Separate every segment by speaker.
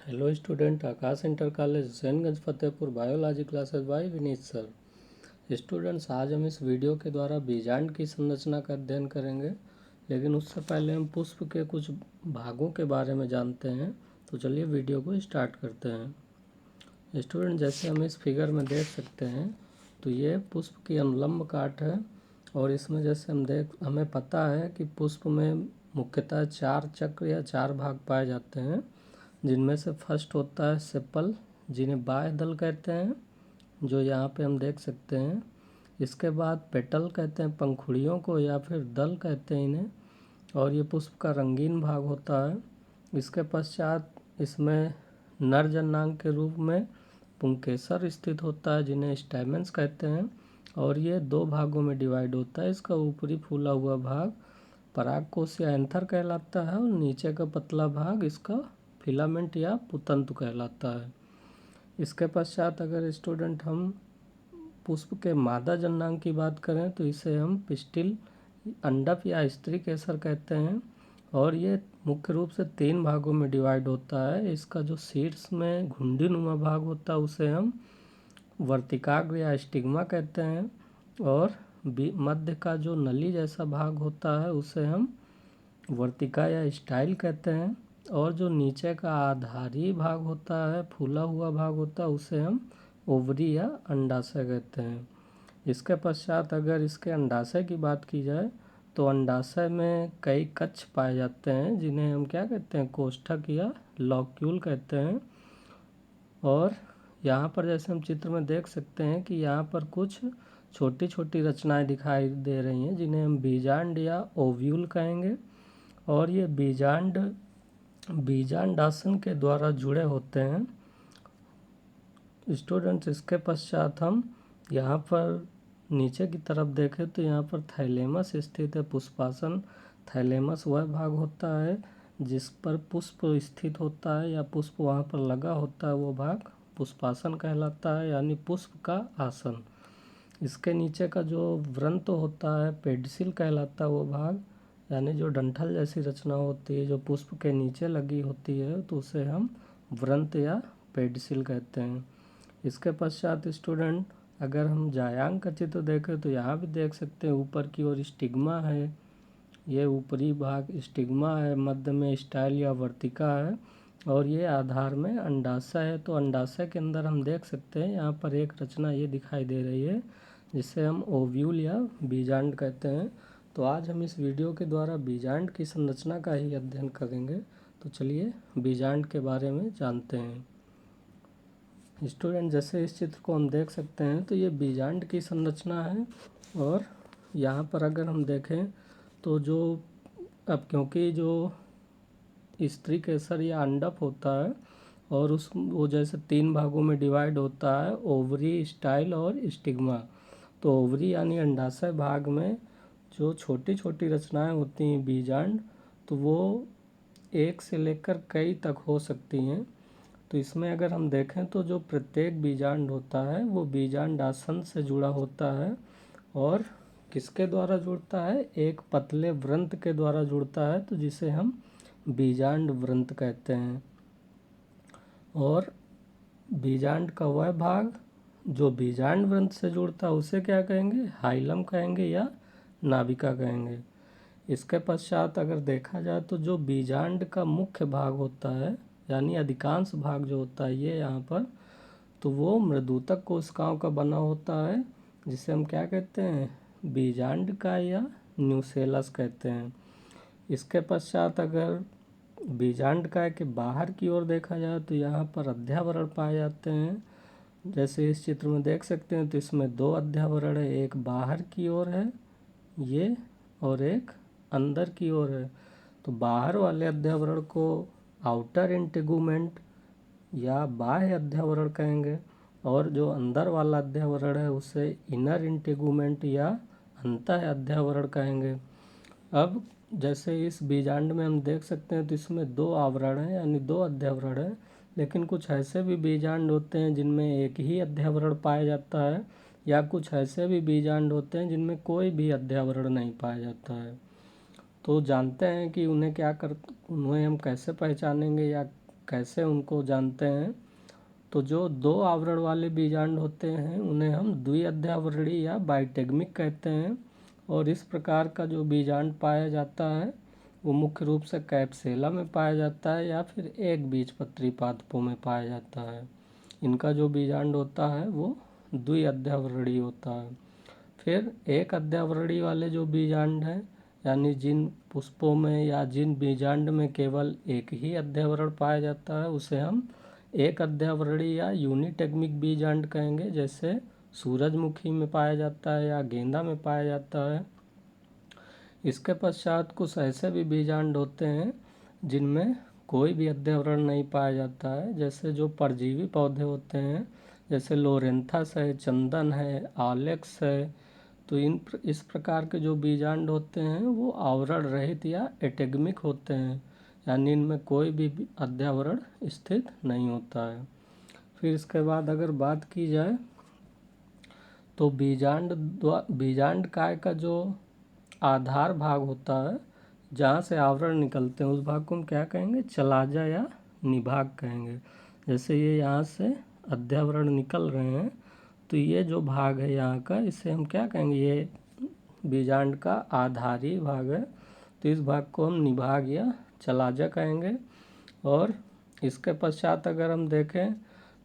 Speaker 1: Hello student, Akash inter college Husainganj Fatehpur biology classes by Vineet sir. Students, आज हम इस वीडियो के द्वारा बीजांड की संरचना का अध्ययन करेंगे, लेकिन उससे पहले हम पुष्प के कुछ भागों के बारे में जानते हैं। तो चलिए वीडियो को स्टार्ट करते हैं। स्टूडेंट, जैसे हम इस फिगर में देख सकते हैं तो ये पुष्प की अनुलंब काट है, और इसमें जैसे हमें पता है कि पुष्प में मुख्यतः 4 चक्र या 4 भाग पाए जाते हैं, जिनमें से फर्स्ट होता है सेपल, जिन्हें बाह्य दल कहते हैं, जो यहाँ पे हम देख सकते हैं। इसके बाद पेटल कहते हैं पंखुड़ियों को, या फिर दल कहते हैं इन्हें, और ये पुष्प का रंगीन भाग होता है। इसके पश्चात इसमें नर जननांग के रूप में पुंकेसर स्थित होता है, जिन्हें स्टैमेंस कहते हैं, और ये 2 भागों में डिवाइड होता है। इसका ऊपरी फूला हुआ भाग परागकोश या एंथर कहलाता है, और नीचे का पतला भाग इसका फिलामेंट या पुतंतु कहलाता है। इसके पश्चात अगर स्टूडेंट हम पुष्प के मादा जननांग की बात करें तो इसे हम पिस्टिल, अंडप या स्त्री केसर कहते हैं, और ये मुख्य रूप से 3 भागों में डिवाइड होता है। इसका जो शीर्ष में घुंडी नुमा भाग होता है उसे हम वर्तिकाग्र या स्टिग्मा कहते हैं, और मध्य का जो नली जैसा भाग होता है उसे हम वर्तिका या स्टाइल कहते हैं, और जो नीचे का आधारी भाग होता है, फूला हुआ भाग होता है, उसे हम ओवरी या अंडाशय कहते हैं। इसके पश्चात अगर इसके अंडाशय की बात की जाए तो अंडाशय में कई कक्ष पाए जाते हैं, जिन्हें हम क्या कहते हैं, कोष्ठक या लॉक्यूल कहते हैं। और यहाँ पर जैसे हम चित्र में देख सकते हैं कि यहाँ पर कुछ छोटी छोटी रचनाएं दिखाई दे रही हैं, जिन्हें हम बीजांड या ओव्यूल कहेंगे, और ये बीजांडासन के द्वारा जुड़े होते हैं। स्टूडेंट्स, इसके पश्चात हम यहाँ पर नीचे की तरफ देखें तो यहाँ पर थैलेमस स्थित है। पुष्पासन थैलेमस वह भाग होता है जिस पर पुष्प स्थित होता है या पुष्प वहाँ पर लगा होता है, वो भाग पुष्पासन कहलाता है, यानी पुष्प का आसन। इसके नीचे का जो व्रंत होता है पेडिसिल कहलाता है वो भाग, यानी जो डंठल जैसी रचना होती है जो पुष्प के नीचे लगी होती है, तो उसे हम व्रंत या पेडिसिल कहते हैं। इसके पश्चात स्टूडेंट अगर हम जायांग का चित्र देखें तो यहाँ भी देख सकते हैं ऊपर की ओर स्टिग्मा है, ये ऊपरी भाग स्टिग्मा है, मध्य में स्टाइल या वर्तिका है, और ये आधार में अंडाशय है। तो अंडाशय के अंदर हम देख सकते हैं यहाँ पर एक रचना ये दिखाई दे रही है, जिसे हम ओव्यूल या बीजांड कहते हैं। तो आज हम इस वीडियो के द्वारा बीजांड की संरचना का ही अध्ययन करेंगे। तो चलिए बीजांड के बारे में जानते हैं। स्टूडेंट, जैसे इस चित्र को हम देख सकते हैं तो ये बीजांड की संरचना है, और यहाँ पर अगर हम देखें तो जो अब क्योंकि जो स्त्री केसर या अंडप होता है और वो जैसे 3 भागों में डिवाइड होता है, ओवरी, स्टाइल और स्टिग्मा। तो ओवरी यानी अंडाशय भाग में जो छोटी छोटी रचनाएं होती हैं बीजांड, तो वो 1 से लेकर कई तक हो सकती हैं। तो इसमें अगर हम देखें तो जो प्रत्येक बीजांड होता है वो बीजांडासन से जुड़ा होता है, और किसके द्वारा जुड़ता है, एक पतले व्रंत के द्वारा जुड़ता है, तो जिसे हम बीजांड व्रंत कहते हैं। और बीजांड का वह भाग जो बीजांड व्रंत से जुड़ता है उसे क्या कहेंगे, हाइलम कहेंगे या नाभिका कहेंगे। इसके पश्चात अगर देखा जाए तो जो बीजांड का मुख्य भाग होता है, यानी अधिकांश भाग जो होता है ये यहाँ पर, तो वो मृदुतक कोशिकाओं का बना होता है, जिसे हम क्या कहते हैं, बीजांड का या न्यूसेलस कहते हैं। इसके पश्चात अगर बीजांड का के बाहर की ओर देखा जाए तो यहाँ पर अध्यावरण पाए जाते हैं। जैसे इस चित्र में देख सकते हैं तो इसमें 2 अध्यावरण है, एक बाहर की ओर है ये, और एक अंदर की ओर है। तो बाहर वाले अध्यावरण को आउटर इंटेगुमेंट या बाह्य अध्यावरण कहेंगे, और जो अंदर वाला अध्यावरण है उसे इनर इंटेगुमेंट या अंतः अध्यावरण कहेंगे। अब जैसे इस बीजांड में हम देख सकते हैं तो इसमें 2 आवरण हैं, यानी 2 अध्यावरण हैं, लेकिन कुछ ऐसे भी बीजांड होते हैं जिनमें एक ही अध्यावरण पाया जाता है, या कुछ ऐसे भी बीजांड होते हैं जिनमें कोई भी अध्यावरण नहीं पाया जाता है। तो जानते हैं कि उन्हें हम कैसे पहचानेंगे या कैसे उनको जानते हैं? तो जो 2 आवरण वाले बीजांड होते हैं उन्हें हम द्विअध्यावरणीय या बाइटेगमिक कहते हैं। और इस प्रकार का जो बीजांड पाया जाता है वो मुख्य रूप से कैप्सेला में पाया जाता है या फिर एक बीजपत्री पादपों में पाया जाता है। इनका जो बीजांड होता है वो द्विअध्यावरणीय होता है। फिर एक अध्यावरणीय वाले जो बीजांड हैं, यानी जिन पुष्पों में या जिन बीजांड में केवल एक ही अध्यावरण पाया जाता है, उसे हम एक अध्यावरणीय या यूनिटेगमिक बीजांड कहेंगे, जैसे सूरजमुखी में पाया जाता है या गेंदा में पाया जाता है। इसके पश्चात कुछ ऐसे भी बीजांड होते हैं जिनमें कोई भी अध्यावरण नहीं पाया जाता है, जैसे जो परजीवी पौधे होते हैं, जैसे लोरेंथस है, चंदन है, आलेक्स है। तो इस प्रकार के जो बीजांड होते हैं वो आवरण रहित या एटेगमिक होते हैं, यानी इनमें कोई भी अध्यावरण स्थित नहीं होता है। फिर इसके बाद अगर बात की जाए तो बीजांड काय का जो आधार भाग होता है, जहाँ से आवरण निकलते हैं, उस भाग को हम क्या कहेंगे? चलाजा या निभाग कहेंगे। जैसे ये यहाँ से अध्यावरण निकल रहे हैं तो ये जो भाग है यहाँ का, इसे हम क्या कहेंगे? ये बीजांड का आधारी भाग है, तो इस भाग को हम निभाग या चलाजा कहेंगे। और इसके पश्चात अगर हम देखें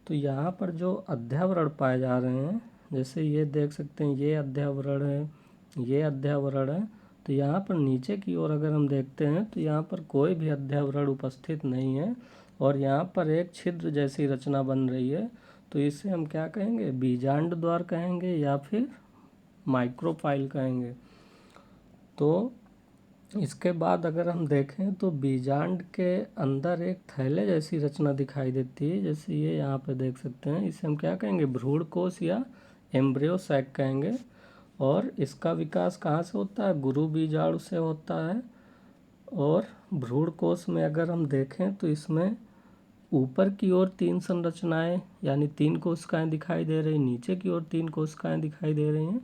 Speaker 1: तो यहाँ पर जो अध्यावरण पाए जा रहे हैं, जैसे ये देख सकते हैं, ये अध्यावरण है, ये अध्यावरण है। तो यहाँ पर नीचे की ओर अगर हम देखते हैं तो यहाँ पर कोई भी अध्यावरण उपस्थित नहीं है और यहाँ पर एक छिद्र जैसी रचना बन रही है। तो इसे हम क्या कहेंगे? बीजांड द्वार कहेंगे या फिर माइक्रोफाइल कहेंगे। तो इसके बाद अगर हम देखें तो बीजांड के अंदर एक थैले जैसी रचना दिखाई देती है, जैसे ये यहाँ पे देख सकते हैं। इसे हम क्या कहेंगे? भ्रूण कोश या एम्ब्रियो सैक कहेंगे। और इसका विकास कहाँ से होता है? गुरु बीजाणु से होता है। और भ्रूण कोश में अगर हम देखें तो इसमें ऊपर की ओर 3 संरचनाएं यानी 3 कोशिकाएं दिखाई दे रही, नीचे की ओर 3 कोशिकाएं दिखाई दे रही हैं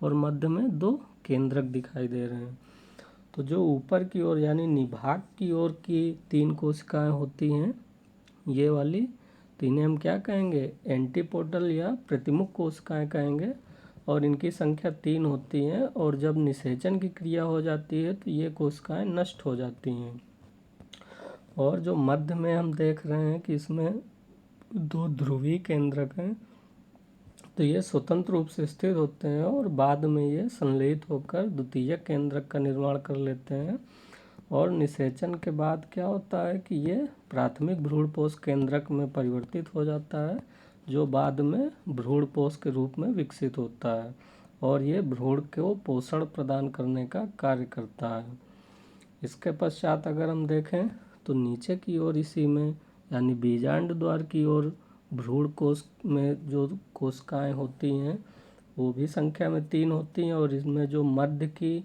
Speaker 1: और मध्य में 2 केंद्रक दिखाई दे रहे हैं। तो जो ऊपर की ओर यानी निभाग की ओर की 3 कोशिकाएं होती हैं, ये वाली, तो इन्हें हम क्या कहेंगे? एंटीपोडल या प्रतिमुख कोशिकाएं कहेंगे। और इनकी संख्या 3 होती हैं और जब निषेचन की क्रिया हो जाती है तो ये कोशिकाएं नष्ट हो जाती हैं। और जो मध्य में हम देख रहे हैं कि इसमें 2 ध्रुवीय केंद्रक हैं, तो ये स्वतंत्र रूप से स्थित होते हैं और बाद में ये संलयित होकर द्वितीयक केंद्रक का निर्माण कर लेते हैं। और निषेचन के बाद क्या होता है कि ये प्राथमिक भ्रूणपोष केंद्रक में परिवर्तित हो जाता है, जो बाद में भ्रूणपोष के रूप में विकसित होता है और ये भ्रूण को पोषण प्रदान करने का कार्य करता है। इसके पश्चात अगर हम देखें तो नीचे की ओर इसी में यानी बीजांड द्वार की ओर भ्रूण कोश में जो कोशिकाएं होती हैं वो भी संख्या में 3 होती हैं। और इसमें जो मध्य की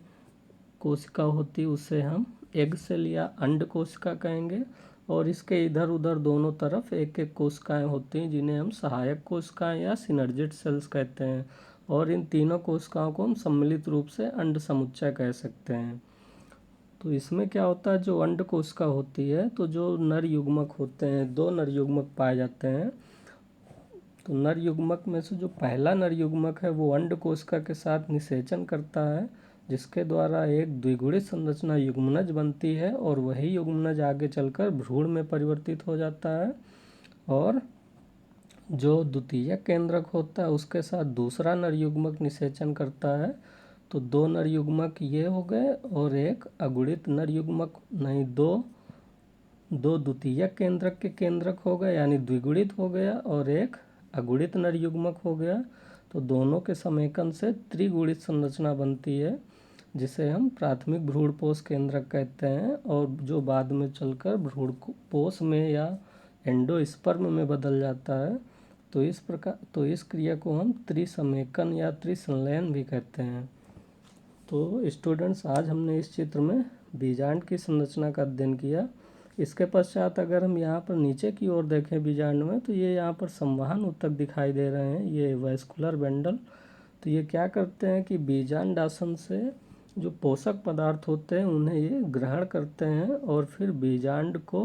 Speaker 1: कोशिका होती है उसे हम एग सेल या अंड कोशिका कहेंगे। और इसके इधर उधर दोनों तरफ एक एक कोशिकाएं होती हैं जिन्हें हम सहायक कोशिकाएं या सिनर्जिड सेल्स कहते हैं। और इन तीनों कोशिकाओं को हम सम्मिलित रूप से अंड समुच्चय कह सकते हैं। तो इसमें क्या होता है, जो अंड कोशिका होती है, तो जो नर युग्मक होते हैं, 2 नर युग्मक पाए जाते हैं। तो नर युग्मक में से जो पहला नर युग्मक है वो अंड कोशिका के साथ निषेचन करता है, जिसके द्वारा एक द्विगुणित संरचना युग्मनज बनती है और वही युग्मनज आगे चलकर भ्रूण में परिवर्तित हो जाता है। और जो द्वितीयक केंद्रक होता है उसके साथ दूसरा नर युग्मक निषेचन करता है। तो 2 नर युग्मक ये हो गए और एक अगुणित नर युग्मक, नहीं, दो द्वितीयक केंद्रक के केंद्रक हो गए यानी द्विगुणित हो गया और एक अगुणित नर युग्मक हो गया। तो दोनों के समेकन से त्रिगुणित संरचना बनती है, जिसे हम प्राथमिक भ्रूणपोष केंद्रक कहते हैं और जो बाद में चलकर भ्रूणपोष में या एंडोस्पर्म में बदल जाता है। तो इस क्रिया को हम त्रिसमेकन या त्रिसंलयन भी कहते हैं। तो स्टूडेंट्स, आज हमने इस चित्र में बीजांड की संरचना का अध्ययन किया। इसके पश्चात अगर हम यहाँ पर नीचे की ओर देखें बीजांड में, तो ये यहाँ पर संवहन ऊतक दिखाई दे रहे हैं, ये वैस्कुलर बेंडल। तो ये क्या करते हैं कि बीजांड आसन से जो पोषक पदार्थ होते हैं उन्हें ये ग्रहण करते हैं और फिर बीजांड को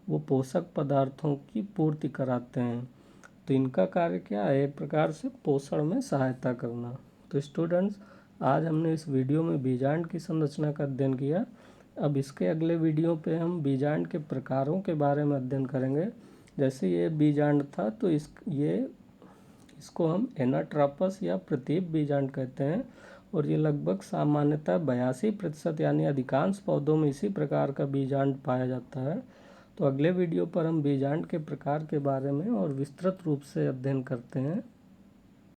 Speaker 1: वो पोषक पदार्थों की पूर्ति कराते हैं। तो इनका कार्य क्या है, एक प्रकार से पोषण में सहायता करना। तो स्टूडेंट्स, आज हमने इस वीडियो में बीजांड की संरचना का अध्ययन किया। अब इसके अगले वीडियो पे हम बीजांड के प्रकारों के बारे में अध्ययन करेंगे। जैसे ये बीजांड था तो इसको हम एनाट्रापस या प्रतीप बीजांड कहते हैं, और ये लगभग सामान्यतः 82% यानी अधिकांश पौधों में इसी प्रकार का बीजांड पाया जाता है। तो अगले वीडियो पर हम बीजांड के प्रकार के बारे में और विस्तृत रूप से अध्ययन करते हैं।